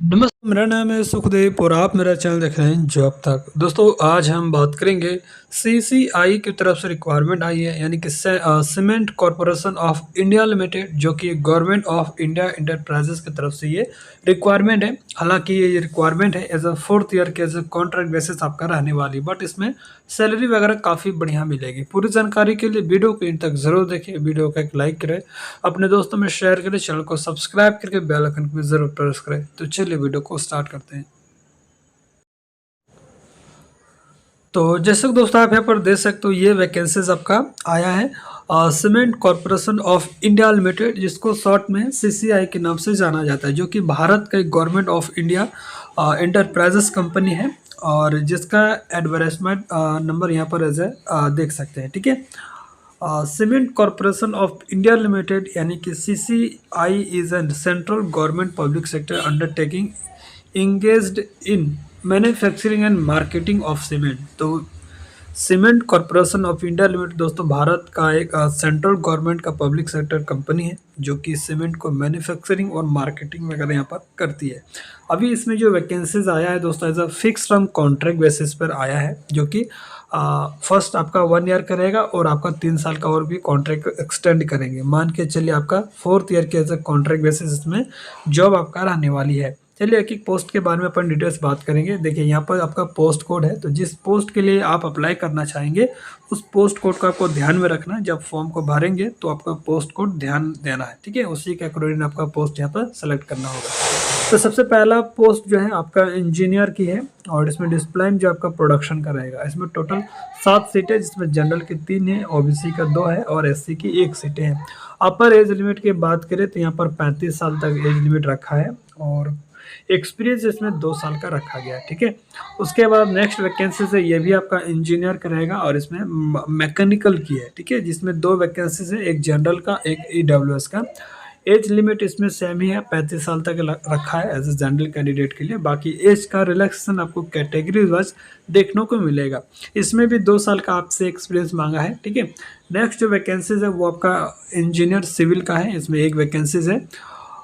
नमस्ते, मेरा नाम है सुखदेव और आप मेरा चैनल देख रहे हैं जॉब तक। दोस्तों, आज हम बात करेंगे सीसीआई की तरफ से रिक्वायरमेंट आई है, यानी कि cement Corporation of India limited, जो कि गवर्नमेंट ऑफ इंडिया इंटरप्राइजेस की तरफ से ये रिक्वायरमेंट है। हालांकि ये रिक्वायरमेंट है एज अ फोर्थ ईयर के एज अ कॉन्ट्रैक्ट बेसिस आपका रहने वाली, बट इसमें सैलरी वगैरह काफ़ी बढ़िया मिलेगी। पूरी जानकारी के लिए वीडियो को इन तक ज़रूर देखें, वीडियो का एक लाइक करें, अपने दोस्तों में शेयर करें, चैनल को सब्सक्राइब करके बेल आइकन को जरूर प्रेस करें। तो चलिए वीडियो को स्टार्ट करते हैं। तो जैसे कि दोस्तों आप यहाँ पर देख सकते हो, ये वैकेंसीज आपका आया है Cement Corporation of India limited, जिसको शॉर्ट में सीसीआई के नाम से जाना जाता है, जो कि भारत का government of India enterprises company है, और जिसका एडवर्टाइजमेंट नंबर यहाँ पर एज देख सकते हैं। ठीक है, Cement Corporation of India Limited यानी कि CCI is an central government public sector undertaking engaged in manufacturing and marketing of cement. तो Cement Corporation of India Limited दोस्तों भारत का एक सेंट्रल गवर्नमेंट का पब्लिक सेक्टर कंपनी है, जो कि सीमेंट को मैन्युफैक्चरिंग और मार्केटिंग वगैरह यहाँ पर करती है। अभी इसमें जो वैकेंसीज आया है दोस्तों as a fix term contract basis पर आया है, जो कि फर्स्ट आपका 1 ईयर का रहेगा और आपका 3 साल का और भी कॉन्ट्रैक्ट एक्सटेंड करेंगे। मान के चलिए आपका 4th ईयर के एज अ कॉन्ट्रैक्ट बेसिस इसमें जॉब आपका रहने वाली है। चलिए एक एक पोस्ट के बारे में अपन डिटेल्स बात करेंगे। देखिए यहाँ पर आपका पोस्ट कोड है, तो जिस पोस्ट के लिए आप अप्लाई करना चाहेंगे उस पोस्ट कोड का आपको ध्यान में रखना है। जब फॉर्म को भरेंगे तो आपका पोस्ट कोड ध्यान देना है, ठीक है, उसी के अकॉर्डिंग आपका पोस्ट यहाँ पर सेलेक्ट करना होगा। तो सबसे पहला पोस्ट जो है आपका इंजीनियर की है, और इसमें डिस्प्लाइन जो आपका प्रोडक्शन का रहेगा। इसमें टोटल 7 सीटें, जिसमें जनरल की 3 है, ओबीसी का 2 है और एससी की 1 सीटें हैं। अपर एज लिमिट की बात करें तो यहाँ पर 35 साल तक एज लिमिट रखा है, और एक्सपीरियंस इसमें 2 साल का रखा गया है। ठीक है, उसके बाद नेक्स्ट वैकेंसी से ये भी आपका इंजीनियर का रहेगा, और इसमें मैकेनिकल की है। ठीक है, जिसमें 2 वैकेंसीज है, एक जनरल का एक ईडब्ल्यूएस का। एज लिमिट इसमें सेम ही है, 35 साल तक रखा है एज ए जनरल कैंडिडेट के लिए। बाकी एज का रिलैक्सेशन आपको कैटेगरी वाइज देखने को मिलेगा। इसमें भी 2 साल का आपसे एक्सपीरियंस मांगा है। ठीक है, नेक्स्ट जो वैकेंसीज है वो आपका इंजीनियर सिविल का है, इसमें 1 वैकेंसीज है,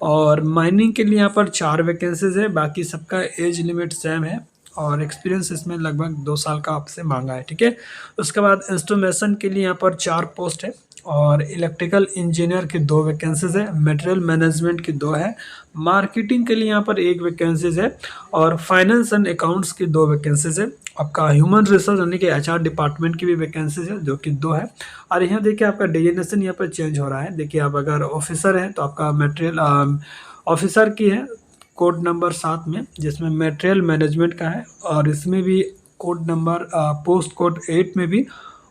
और माइनिंग के लिए यहाँ पर 4 वैकेंसीज है। बाकी सबका एज लिमिट सेम है, और एक्सपीरियंस इसमें लगभग 2 साल का आपसे मांगा है। ठीक है, उसके बाद इंस्ट्रूमेशन के लिए यहाँ पर 4 पोस्ट है, और इलेक्ट्रिकल इंजीनियर की 2 वैकेंसीज है, मटेरियल मैनेजमेंट की 2 है, मार्केटिंग के लिए यहाँ पर 1 वैकेंसीज है, और फाइनेंस एंड अकाउंट्स की 2 वैकेंसीज है। आपका ह्यूमन रिसोर्स यानी कि एचआर डिपार्टमेंट की भी वैकेंसीज है, जो कि 2 है। और यहाँ देखिए आपका डिजिग्नेशन यहाँ पर चेंज हो रहा है। देखिए आप अगर ऑफिसर हैं तो आपका मटेरियल ऑफिसर की है कोड नंबर 7 में, जिसमें मटेरियल मैनेजमेंट का है, और इसमें भी कोड नंबर पोस्ट कोड 8 में भी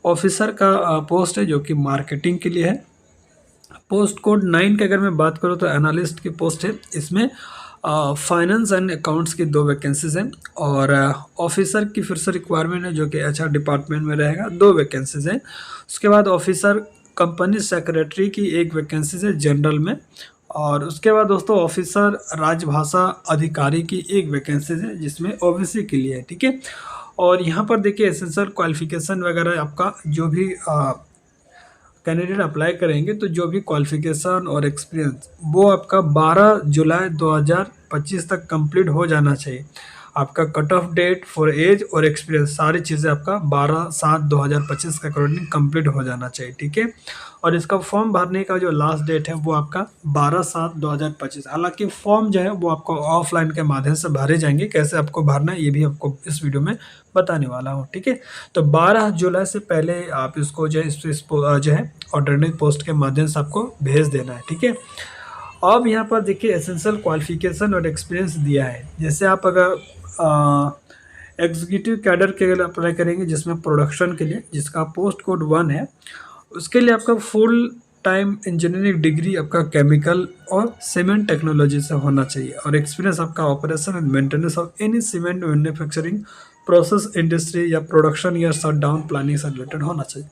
ऑफिसर का पोस्ट है, जो कि मार्केटिंग के लिए है। पोस्ट कोड 9 की अगर मैं बात करूँ तो एनालिस्ट की पोस्ट है, इसमें फाइनेंस एंड अकाउंट्स की 2 वैकेंसीज हैं, और ऑफिसर की फिर से रिक्वायरमेंट है, जो कि एचआर डिपार्टमेंट में रहेगा, 2 वैकेंसीज हैं। उसके बाद ऑफिसर कंपनी सेक्रेटरी की 1 वैकेंसीज है जनरल में, और उसके बाद दोस्तों ऑफिसर राजभाषा अधिकारी की 1 वैकेंसीज है, जिसमें ओबीसी के लिए है। ठीक है, और यहाँ पर देखिए एसेंशियल क्वालिफिकेशन वगैरह आपका जो भी कैंडिडेट अप्लाई करेंगे, तो जो भी क्वालिफिकेशन और एक्सपीरियंस वो आपका 12 जुलाई 2025 तक कंप्लीट हो जाना चाहिए। आपका cut off date for age और एक्सपीरियंस सारी चीज़ें आपका 12/7/2025 के अकॉर्डिंग कंप्लीट हो जाना चाहिए। ठीक है, और इसका फॉर्म भरने का जो लास्ट डेट है वो आपका 12/7/2025। हालांकि फॉर्म जो है वो आपको ऑफलाइन के माध्यम से भरे जाएंगे, कैसे आपको भरना है ये भी आपको इस वीडियो में बताने वाला हूँ। ठीक है, तो 12 जुलाई से पहले आप इसको जो है जो है ऑल्टरनेट पोस्ट के माध्यम से आपको भेज देना है। ठीक है, अब यहाँ पर देखिए एसेंशियल क्वालिफिकेशन और एक्सपीरियंस दिया है। जैसे आप अगर एग्जीक्यूटिव कैडर के लिए अप्लाई करेंगे, जिसमें प्रोडक्शन के लिए, जिसका पोस्ट कोड 1 है, उसके लिए आपका फुल टाइम इंजीनियरिंग डिग्री आपका केमिकल और सीमेंट टेक्नोलॉजी से होना चाहिए, और एक्सपीरियंस आपका operation and maintenance of any cement manufacturing process industry या प्रोडक्शन या शट डाउन प्लानिंग से रिलेटेड होना चाहिए।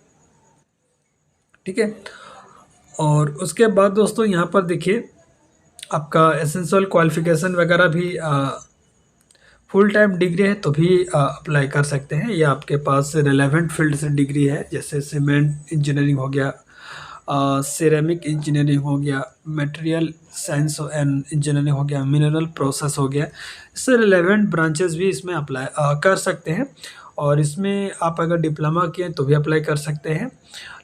ठीक है, और उसके बाद दोस्तों यहाँ पर देखिए आपका एसेंशियल क्वालिफिकेशन वगैरह भी फुल टाइम डिग्री है तो भी अप्लाई कर सकते हैं, या आपके पास रिलेवेंट फील्ड से डिग्री है, जैसे सीमेंट इंजीनियरिंग हो गया, सिरेमिक इंजीनियरिंग हो गया, मटेरियल साइंस एंड इंजीनियरिंग हो गया, मिनरल प्रोसेस हो गया। इससे रिलेवेंट ब्रांचेस भी इसमें अप्लाई कर सकते हैं और इसमें आप अगर डिप्लोमा किए तो भी अप्लाई कर सकते हैं।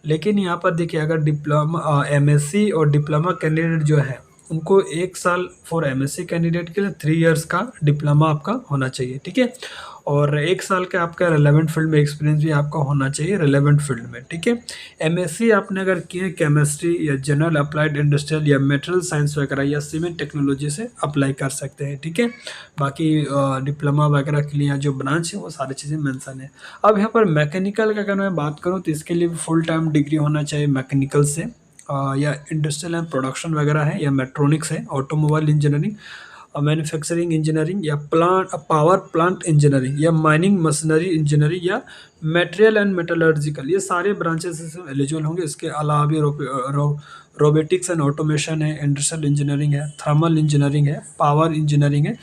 लेकिन यहाँ पर देखिए, अगर डिप्लोमा एमएससी और डिप्लोमा कैंडिडेट जो है उनको 1 साल फॉर एमएससी कैंडिडेट के लिए 3 इयर्स का डिप्लोमा आपका होना चाहिए, ठीक है। और 1 साल का आपका रिलेवेंट फील्ड में एक्सपीरियंस भी आपका होना चाहिए रिलेवेंट फील्ड में, ठीक है। एमएससी आपने अगर किए केमिस्ट्री या जनरल अप्लाइड इंडस्ट्रियल या मटेरियल साइंस वगैरह या सीमेंट टेक्नोलॉजी से अप्लाई कर सकते हैं, ठीक है। बाकी डिप्लोमा वगैरह के लिए जो ब्रांच है वो सारी चीज़ें मेंशन है। अब यहाँ पर मैकेनिकल का अगर मैं बात करूँ तो इसके लिए फुल टाइम डिग्री होना चाहिए मैकेनिकल से, या इंडस्ट्रियल एंड प्रोडक्शन वगैरह है, या मेट्रोनिक्स है, ऑटोमोबाइल इंजीनियरिंग, मैन्युफैक्चरिंग इंजीनियरिंग, या पावर प्लांट इंजीनियरिंग, या माइनिंग मशीनरी इंजीनियरिंग, या मटेरियल एंड मेटलर्जिकल, ये सारे ब्रांचेस इसमें एलिजिबल होंगे। इसके अलावा भी रोबोटिक्स एंड ऑटोमेशन है, इंडस्ट्रियल इंजीनियरिंग है, थर्मल इंजीनियरिंग है, पावर इंजीनियरिंग है।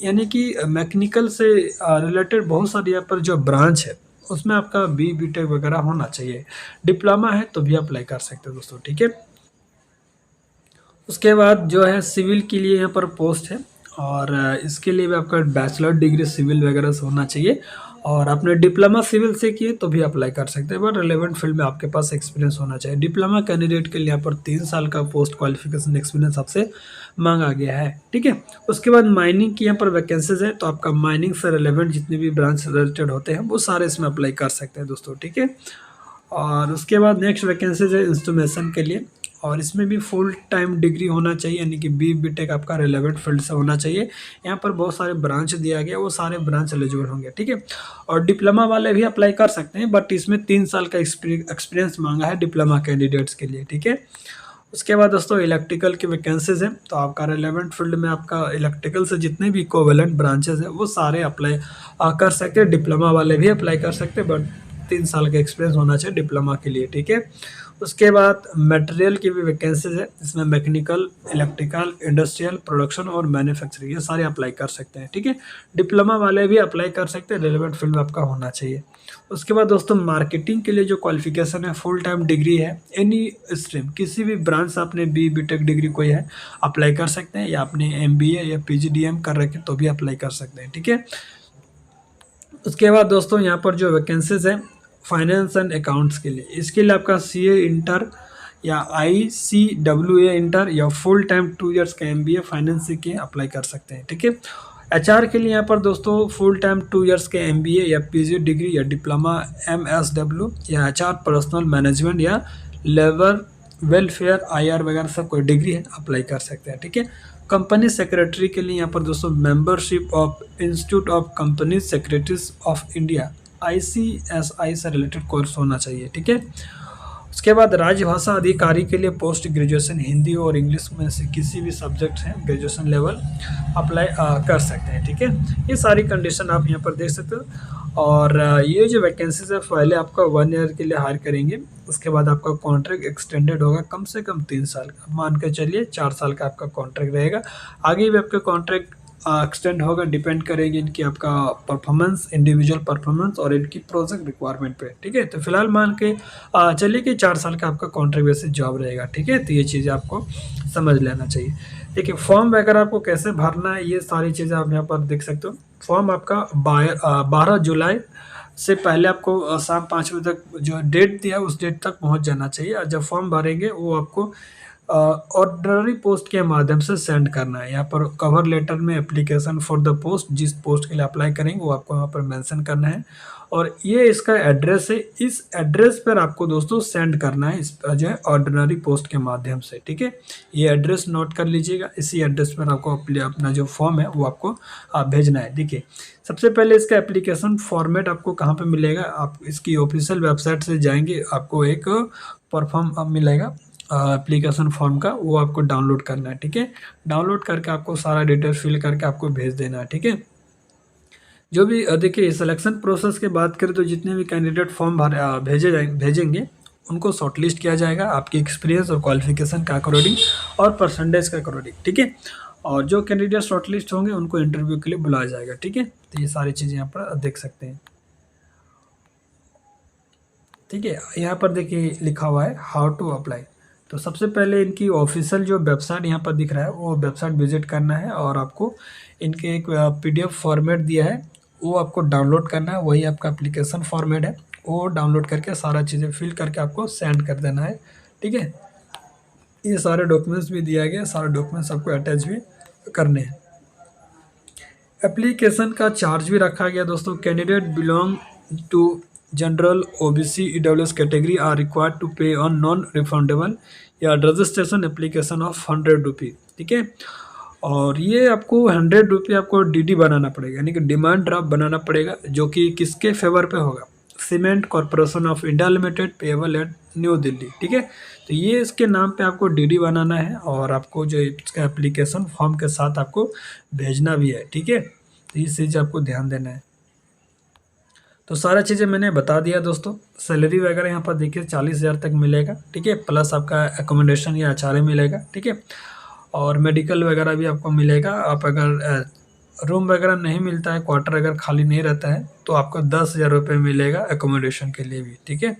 यानी कि मैकेनिकल से रिलेटेड बहुत सारी यहाँ पर जो ब्रांच है उसमें आपका बीटेक वगैरह होना चाहिए। डिप्लोमा है तो भी अप्लाई कर सकते हो दोस्तों, ठीक है। उसके बाद जो है सिविल के लिए यहाँ पर पोस्ट है, और इसके लिए भी आपका बैचलर डिग्री सिविल वगैरह से होना चाहिए, और आपने डिप्लोमा सिविल से किए तो भी अप्लाई कर सकते हैं, बट रिलेवेंट फील्ड में आपके पास एक्सपीरियंस होना चाहिए। डिप्लोमा कैंडिडेट के लिए यहाँ पर 3 साल का पोस्ट क्वालिफिकेशन एक्सपीरियंस आपसे मांगा गया है, ठीक है। उसके बाद माइनिंग की यहाँ पर वैकेंसीज है, तो आपका माइनिंग से रिलेवेंट जितने भी ब्रांच रिलेटेड होते हैं वो सारे इसमें अप्लाई कर सकते हैं दोस्तों, ठीक है। और उसके बाद नेक्स्ट वैकेंसीज है इंस्ट्रूमेशन के लिए, और इसमें भी फुल टाइम डिग्री होना चाहिए, यानी कि बीटेक आपका रिलेवेंट फील्ड से होना चाहिए। यहाँ पर बहुत सारे ब्रांच दिया गया, वो सारे ब्रांच एलिजिबल होंगे, ठीक है। और डिप्लोमा वाले भी अप्लाई कर सकते हैं, बट इसमें 3 साल का एक्सपीरियंस मांगा है डिप्लोमा कैंडिडेट्स के लिए, ठीक है। उसके बाद दोस्तों इलेक्ट्रिकल की वैकेंसीज हैं, तो आपका रिलेवेंट फील्ड में आपका इलेक्ट्रिकल से जितने भी इक्विवेलेंट ब्रांचेस हैं वो सारे अप्लाई कर सकते हैं। डिप्लोमा वाले भी अप्लाई कर सकते हैं, बट 3 साल का एक्सपीरियंस होना चाहिए डिप्लोमा के लिए, ठीक है। उसके बाद मटेरियल की भी वैकेंसीज है, इसमें मैकेनिकल, इलेक्ट्रिकल, इंडस्ट्रियल, प्रोडक्शन और मैन्युफैक्चरिंग ये सारे अप्लाई कर सकते हैं, ठीक है। डिप्लोमा वाले भी अप्लाई कर सकते हैं, रिलेवेंट फील्ड आपका होना चाहिए। उसके बाद दोस्तों मार्केटिंग के लिए जो क्वालिफिकेशन है फुल टाइम डिग्री है, एनी स्ट्रीम किसी भी ब्रांच से आपने बीटेक डिग्री कोई है अप्लाई कर सकते हैं, या आपने एमबीए या पीजीडीएम कर रखे तो भी अप्लाई कर सकते हैं, ठीक है। उसके बाद दोस्तों यहाँ पर जो वैकेंसीज है फाइनेंस एंड अकाउंट्स के लिए, इसके लिए आपका सीए इंटर या ICWA इंटर या फुल टाइम 2 इयर्स का एमबीए फाइनेंस से किए अप्लाई कर सकते हैं, ठीक है। एचआर के लिए यहाँ पर दोस्तों फुल टाइम 2 इयर्स के एमबीए या पीजी डिग्री या डिप्लोमा MSW या एचआर पर्सनल मैनेजमेंट या लेबर वेलफेयर IR वगैरह सब कोई डिग्री है अप्लाई कर सकते हैं, ठीक है। कंपनी सेक्रेटरी के लिए यहाँ पर दोस्तों membership of institute of company secretaries of India ICSI से रिलेटेड कोर्स होना चाहिए, ठीक है। उसके बाद राजभाषा अधिकारी के लिए पोस्ट ग्रेजुएशन हिंदी और इंग्लिश में से किसी भी सब्जेक्ट है ग्रेजुएशन लेवल अप्लाई कर सकते हैं, ठीक है। ये सारी कंडीशन आप यहाँ पर देख सकते हो। और ये जो वैकेंसीज है पहले आपका 1 ईयर के लिए हायर करेंगे, उसके बाद आपका कॉन्ट्रैक्ट एक्सटेंडेड होगा कम से कम 3 साल का, मान के चलिए 4 साल का आपका कॉन्ट्रैक्ट रहेगा। आगे भी आपका कॉन्ट्रैक्ट एक्सटेंड होगा, डिपेंड करेगी इनकी आपका परफॉर्मेंस, इंडिविजुअल परफॉर्मेंस और इनकी प्रोजेक्ट रिक्वायरमेंट पे, ठीक है। तो फिलहाल मान के चलिए कि 4 साल का आपका कॉन्ट्रैक्ट बेसिस जॉब रहेगा, ठीक है। तो ये चीज़ें आपको समझ लेना चाहिए। देखिए फॉर्म वगैरह आपको कैसे भरना है ये सारी चीज़ें आप यहाँ पर देख सकते हो। फॉर्म आपका 12 जुलाई से पहले आपको शाम 5 बजे तक जो डेट दिया उस डेट तक पहुँच जाना चाहिए, और जब फॉर्म भरेंगे वो आपको ऑर्डिनरी पोस्ट के माध्यम से सेंड करना है। यहाँ पर कवर लेटर में एप्लीकेशन फॉर द पोस्ट, जिस पोस्ट के लिए अप्लाई करेंगे वो आपको यहाँ पर मेंशन करना है, और ये इसका एड्रेस है, इस एड्रेस पर आपको दोस्तों सेंड करना है इस जो है ऑर्डिनरी पोस्ट के माध्यम से, ठीक है। ये एड्रेस नोट कर लीजिएगा, इसी एड्रेस पर आपको अपना जो फॉर्म है वो आपको भेजना है। देखिए सबसे पहले इसका एप्लीकेशन फॉर्मेट आपको कहाँ पे मिलेगा, आप इसकी ऑफिशियल वेबसाइट से जाएंगे, आपको एक फॉर्म मिलेगा एप्लीकेशन फॉर्म का, वो आपको डाउनलोड करना है, ठीक है। डाउनलोड करके आपको सारा डिटेल फिल करके आपको भेज देना है, ठीक है। जो भी देखिए सिलेक्शन प्रोसेस की बात करें तो जितने भी कैंडिडेट फॉर्म भेजेंगे उनको शॉर्टलिस्ट किया जाएगा आपके एक्सपीरियंस और क्वालिफिकेशन के अकॉर्डिंग और परसेंटेज के अकॉर्डिंग, ठीक है। और जो कैंडिडेट शॉर्टलिस्ट होंगे उनको इंटरव्यू के लिए बुलाया जाएगा, ठीक है। तो ये सारी चीज़ें यहाँ पर देख सकते हैं, ठीक है। यहाँ पर देखिए लिखा हुआ है हाउ टू अप्लाई, तो सबसे पहले इनकी ऑफिशियल जो वेबसाइट यहाँ पर दिख रहा है वो वेबसाइट विजिट करना है और आपको इनके एक पीडीएफ फॉर्मेट दिया है वो आपको डाउनलोड करना है, वही आपका एप्लीकेशन फॉर्मेट है, वो डाउनलोड करके सारा चीज़ें फिल करके आपको सेंड कर देना है। ठीक है, ये सारे डॉक्यूमेंट्स भी दिया गया, सारे डॉक्यूमेंट्स आपको अटैच भी करने हैं। एप्लीकेशन का चार्ज भी रखा गया दोस्तों। Candidate belong to general OBC EWS category are required to pay on non refundable या रजिस्ट्रेशन एप्लीकेशन ऑफ 100 रुपी। ठीक है, और ये आपको 100 रुपये आपको डीडी बनाना पड़ेगा, यानी कि डिमांड ड्राफ्ट बनाना पड़ेगा, जो कि किसके फेवर पे होगा, cement Corporation of India limited payable eight new Delhi. ठीक है, तो ये इसके नाम पे आपको डीडी बनाना है और आपको जो इसका एप्लीकेशन फॉर्म के साथ आपको भेजना भी है। ठीक है, तो ये चीज़ आपको ध्यान देना है। तो सारा चीज़ें मैंने बता दिया दोस्तों। सैलरी वगैरह यहाँ पर देखिए 40,000 तक मिलेगा। ठीक है, प्लस आपका एकोमोडेशन या एचआरए मिलेगा। ठीक है, और मेडिकल वगैरह भी आपको मिलेगा। आप अगर रूम वगैरह नहीं मिलता है, क्वार्टर अगर खाली नहीं रहता है, तो आपको 10,000 रुपये मिलेगा एकोमोडेशन के लिए भी। ठीक है,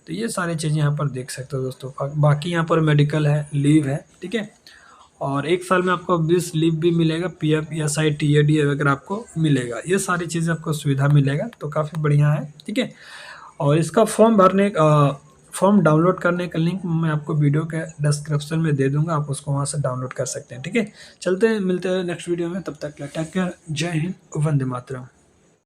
तो ये सारी चीज़ें यहाँ पर देख सकते हो दोस्तों। बाकी यहाँ पर मेडिकल है, लीव है। ठीक है, और 1 साल में आपको 20 लीव भी मिलेगा, पीएफ ईएसआई टीएडी वगैरह आपको मिलेगा। ये सारी चीज़ें आपको सुविधा मिलेगा, तो काफ़ी बढ़िया है। ठीक है, और इसका फॉर्म डाउनलोड करने का लिंक मैं आपको वीडियो के डिस्क्रिप्शन में दे दूंगा, आप उसको वहाँ से डाउनलोड कर सकते हैं। ठीक है, चलते हैं, मिलते हैं नेक्स्ट वीडियो में, तब तक टेक केयर, जय हिंद, वंदे मातरम।